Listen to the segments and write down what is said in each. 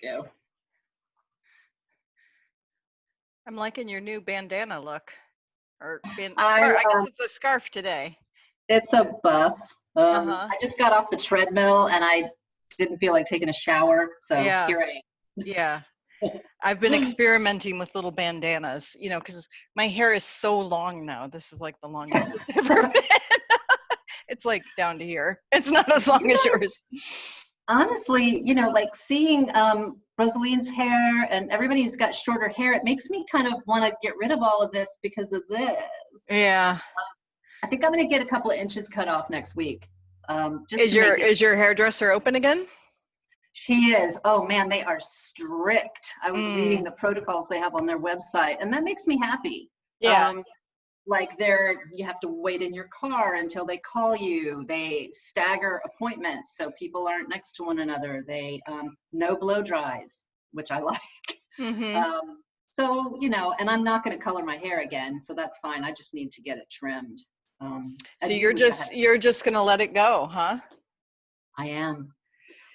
go. I'm liking your new bandana look. Or scarf. I I guess it's a scarf today. It's a buff. Uh-huh. I just got off the treadmill and I didn't feel like taking a shower, so Yeah. here I Yeah. I've been experimenting with little bandanas, you know, because my hair is so long now. This is like the longest it's ever been. It's like down to here. It's not as long as yours. Honestly, like seeing Rosaline's hair and everybody's got shorter hair, it makes me kind of want to get rid of all of this because of this. Yeah. I think I'm going to get a couple of inches cut off next week. Is your hairdresser open again? She is. Oh man, they are strict. I was reading the protocols they have on their website, and that makes me happy. Yeah. Like you have to wait in your car until they call you. They stagger appointments so people aren't next to one another. They no blow dries, which I like. Mm-hmm. So and I'm not going to color my hair again, so that's fine. I just need to get it trimmed. So you're just going to let it go, huh? I am.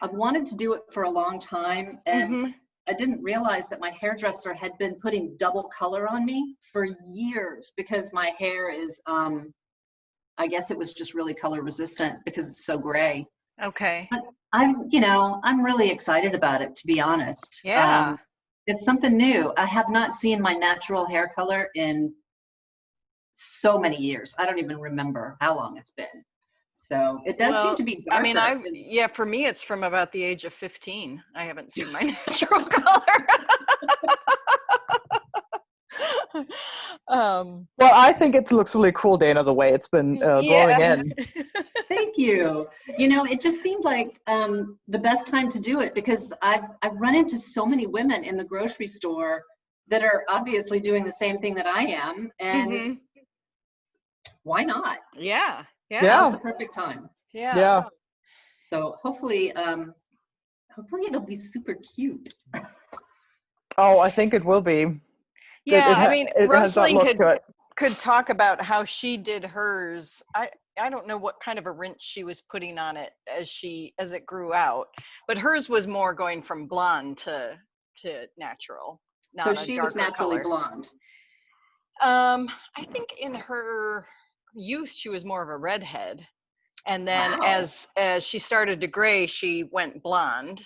I've wanted to do it for a long time, and I didn't realize that my hairdresser had been putting double color on me for years because my hair is, I guess it was just really color resistant because it's so gray. Okay. But I'm really excited about it, to be honest. Yeah. It's something new. I have not seen my natural hair color in so many years. I don't even remember how long it's been. So it does seem to be darker. I mean, for me, it's from about the age of 15. I haven't seen my natural color. Well, I think it looks really cool, Dana, the way it's been growing in. Thank you. It just seemed like the best time to do it because I've run into so many women in the grocery store that are obviously doing the same thing that I am, and why not? Yeah. Now's the perfect time. Yeah. So hopefully it'll be super cute. Oh, I think it will be. Yeah, I mean, Rosalind could talk about how she did hers. I don't know what kind of a rinse she was putting on it as it grew out, but hers was more going from blonde to natural. So she was naturally blonde. I think in her youth she was more of a redhead, and then as she started to gray, she went blonde,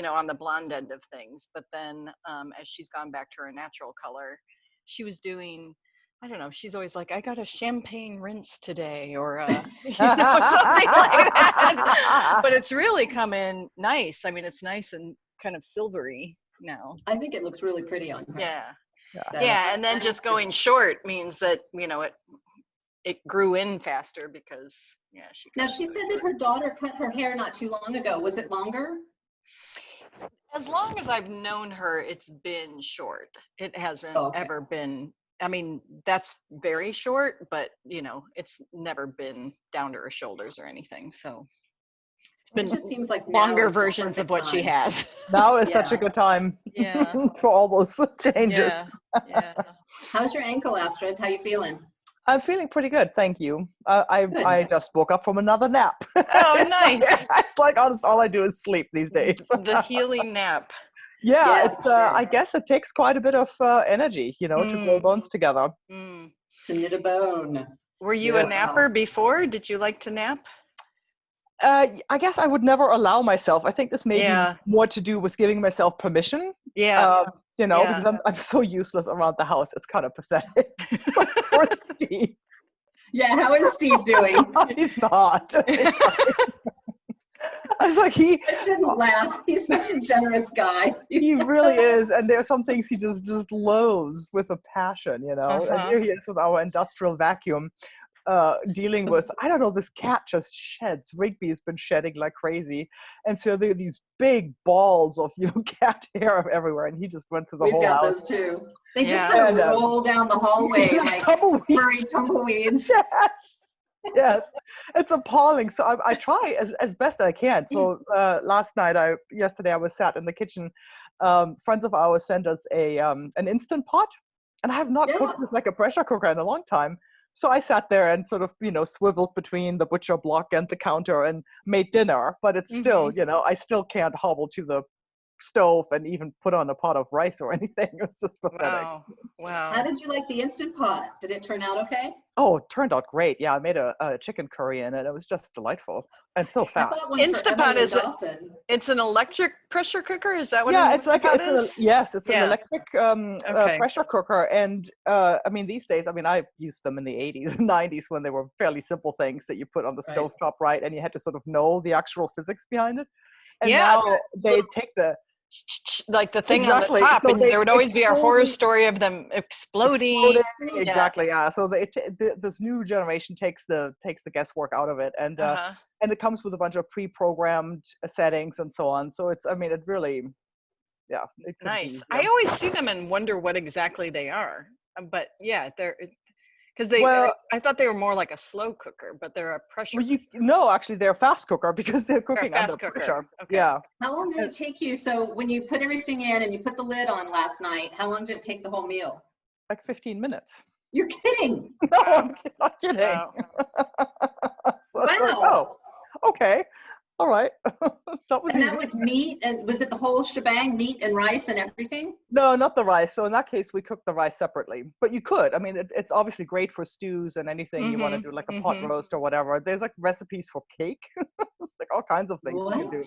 on the blonde end of things. But then as she's gone back to her natural color, she was doing, I don't know, she's always like, I got a champagne rinse today, or something like that. But it's really come in nice. I mean, it's nice and kind of silvery now. I think it looks really pretty on her. Yeah. So, and then just going short means that it grew in faster because she said that her daughter cut her hair not too long ago. Was it longer? As long as I've known her, it's been short. It hasn't ever been, I mean, that's very short, but it's never been down to her shoulders or anything. So it's been, it just seems like longer versions of what she has. Now is such a good time for all those changes. Yeah. How's your ankle, Astrid? How you feeling? I'm feeling pretty good, thank you. I just woke up from another nap. Oh, nice. It's like all I do is sleep these days. The healing nap. Yeah, it's. I guess it takes quite a bit of energy, to pull bones together. To knit a bone. Were you a napper before? Did you like to nap? I guess I would never allow myself. I think this may be more to do with giving myself permission. Yeah. Because I'm so useless around the house. It's kind of pathetic. Poor Steve. Yeah, how is Steve doing? He's not. I was like, I shouldn't laugh. He's such a generous guy. He really is. And there are some things he just loathes with a passion, And here he is with our industrial vacuum. Dealing with, I don't know, this cat just sheds. Rigby has been shedding like crazy, and so there are these big balls of cat hair everywhere, and he just went through the whole house. We've got those too. They just kind of roll down the hallway like furry tumbleweeds. Yes, it's appalling. So I try as best I can. So yesterday I was sat in the kitchen. Friends of ours sent us an Instant Pot, and I have not cooked with like a pressure cooker in a long time. So I sat there and sort of, swiveled between the butcher block and the counter and made dinner. But it's still, I still can't hobble to the stove and even put on a pot of rice or anything. It was just pathetic. Wow. Wow. How did you like the Instant Pot? Did it turn out okay? Oh, it turned out great. Yeah, I made a chicken curry in it. It was just delightful and so I fast. bought one for Instant Emily Pot and is Dawson. it's an electric pressure cooker. Is that what Yeah, an it's like Instant Pot it's is? yes, it's an Yeah. electric Okay. pressure cooker, and I mean these days, I mean I used them in the 80s and 90s when they were fairly simple things that you put on the Right. stovetop, right, and you had to sort of know the actual physics behind it. And Yeah, now they take the like the thing exactly. on the top, So and they there would always be a horror totally story of them exploding. exploding. Yeah. Exactly, yeah. So this new generation takes the guesswork out of it, and Uh-huh. it comes with a bunch of pre-programmed settings and so on. So it's, I mean, it really, yeah, it could be Nice. I always see them and wonder what exactly they are. But yeah, they're because well. I thought they were more like a slow cooker, but they're a pressure Well, no, actually, they're a fast cooker because they're cooker. cooking Fast under cooker. pressure. Okay. Yeah, How long did it take you? So when you put everything in and you put the lid on last night, how long did it take the whole meal? like 15 minutes. You're kidding. No, I'm not kidding. Wow. So it's like, Wow. oh, okay, all right. That was And easy. that was meat, and was it the whole shebang, meat and rice and everything? No, not the rice. So in that case, we cooked the rice separately. But you could. I mean, it's obviously great for stews and anything you want to do, like a pot roast or whatever. There's like recipes for cake. It's like all kinds of things you can do. What?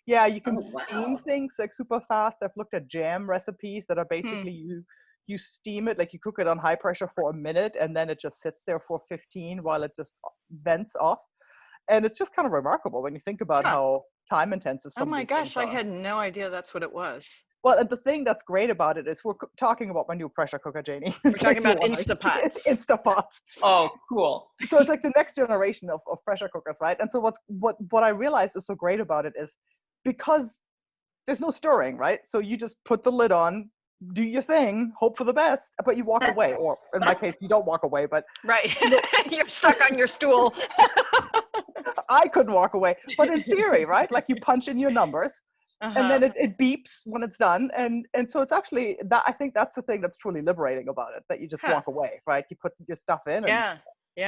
Yeah, you can Oh, steam wow. things like super fast. I've looked at jam recipes that are Hmm. basically you steam it, like you cook it on high pressure for a minute and then it just sits there for 15 while it just vents off. And it's just kind of remarkable when you think about Huh. how time intensive Oh some of my these gosh, things I are. had no idea that's what it was. Well, and the thing that's great about it is we're talking about my new pressure cooker, Janie. We're talking about Instapots. It's Instapots. Oh, cool. So it's like the next generation of pressure cookers, right? And so what I realized is so great about it is because there's no stirring, right? So you just put the lid on, do your thing, hope for the best, but you walk away. Or in my case, you don't walk away, but Right. You're stuck on your stool. I couldn't walk away. But in theory, right? Like you punch in your numbers and then it beeps when it's done. And so it's actually that, I think that's the thing that's truly liberating about it, that you just walk away, right? You put your stuff in and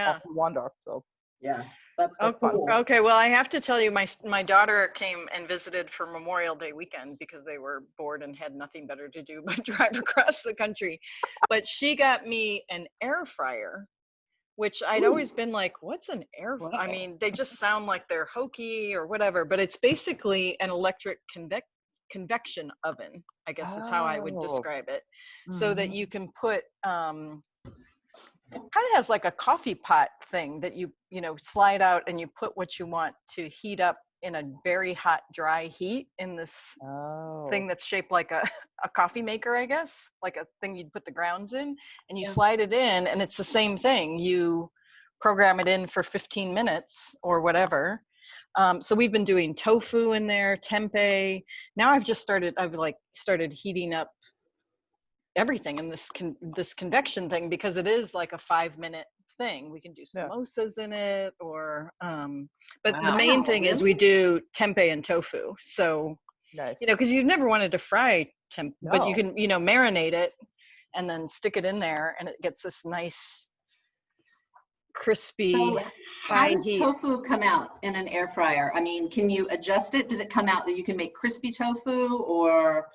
off you wander. So Yeah, that's Oh, cool. okay. Well, I have to tell you, my daughter came and visited for Memorial Day weekend because they were bored and had nothing better to do but drive across the country. But she got me an air fryer, which I'd always been like, what's an air fryer? I mean, they just sound like they're hokey or whatever, but it's basically an electric convection oven, I guess is how I would describe it. So that you can put, kind of has like a coffee pot thing that you slide out and you put what you want to heat up in a very hot, dry heat in this thing that's shaped like a coffee maker, I guess, like a thing you'd put the grounds in, and you slide it in, and it's the same thing. You program it in for 15 minutes or whatever. So we've been doing tofu in there, tempeh. Now I've started heating up everything in this convection thing, because it is like a 5-minute thing. We can do samosas in it, or but the main thing is we do tempeh and tofu. So nice. because you've never wanted to fry tempeh, but you can marinate it and then stick it in there, and it gets this nice crispy So how high does heat. tofu come out in an air fryer? I mean, can you adjust it? Does it come out that you can make crispy tofu, or?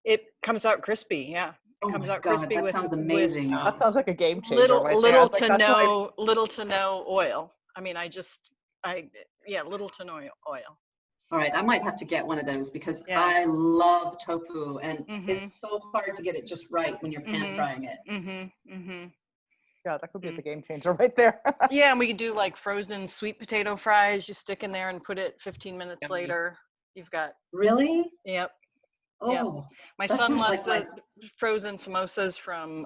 It comes out crispy, yeah. It comes out crispy. That sounds amazing. That sounds like a game changer. Little to no oil. I mean, little to no oil. All right, I might have to get one of those because I love tofu, and it's so hard to get it just right when you're pan frying it. Yeah, that could be the game changer right there. Yeah, and we could do like frozen sweet potato fries. You stick in there and put it 15 minutes later. You've got. Really? Yep. Oh, yep. My son loves the frozen samosas from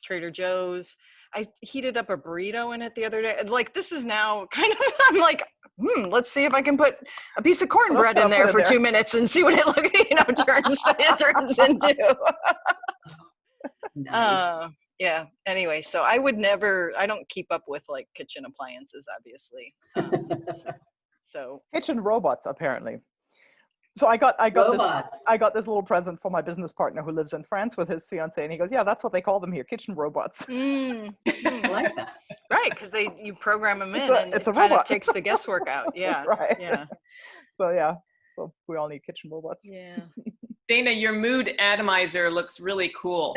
Trader Joe's. I heated up a burrito in it the other day. Like, this is now kind of, I'm like, let's see if I can put a piece of cornbread in there for 2 minutes and see what it turns into. Nice. Yeah. Anyway, so I don't keep up with like kitchen appliances, obviously. So kitchen robots, apparently. So I got this little present for my business partner who lives in France with his fiance, and he goes, "Yeah, that's what they call them here, kitchen robots." I like that. Right, because you program them in, and it's it a kind robot. of takes the guesswork out. Yeah. Right. Yeah. So yeah. So we all need kitchen robots. Yeah. Dana, your mood atomizer looks really cool.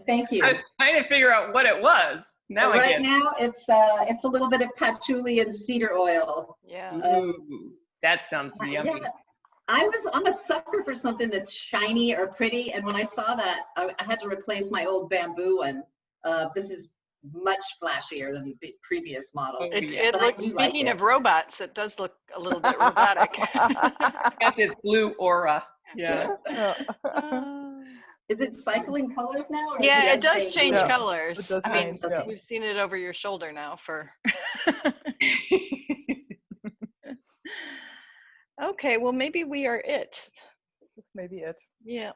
Thank you. I was trying to figure out what it was. Now I Right get it. now, it's a little bit of patchouli and cedar oil. Yeah. Ooh, that sounds yummy. Yeah, I'm a sucker for something that's shiny or pretty, and when I saw that, I had to replace my old bamboo one. This is much flashier than the previous model. It But I looks, do like speaking it. of robots, it does look a little bit robotic. Got this blue aura. Yeah. Is it cycling colors now? Or is Yeah, it just does staying change blue? colors. It does I mean, change, yeah. we've seen it over your shoulder now for. Okay, well, maybe we are it. That's maybe it. Yeah.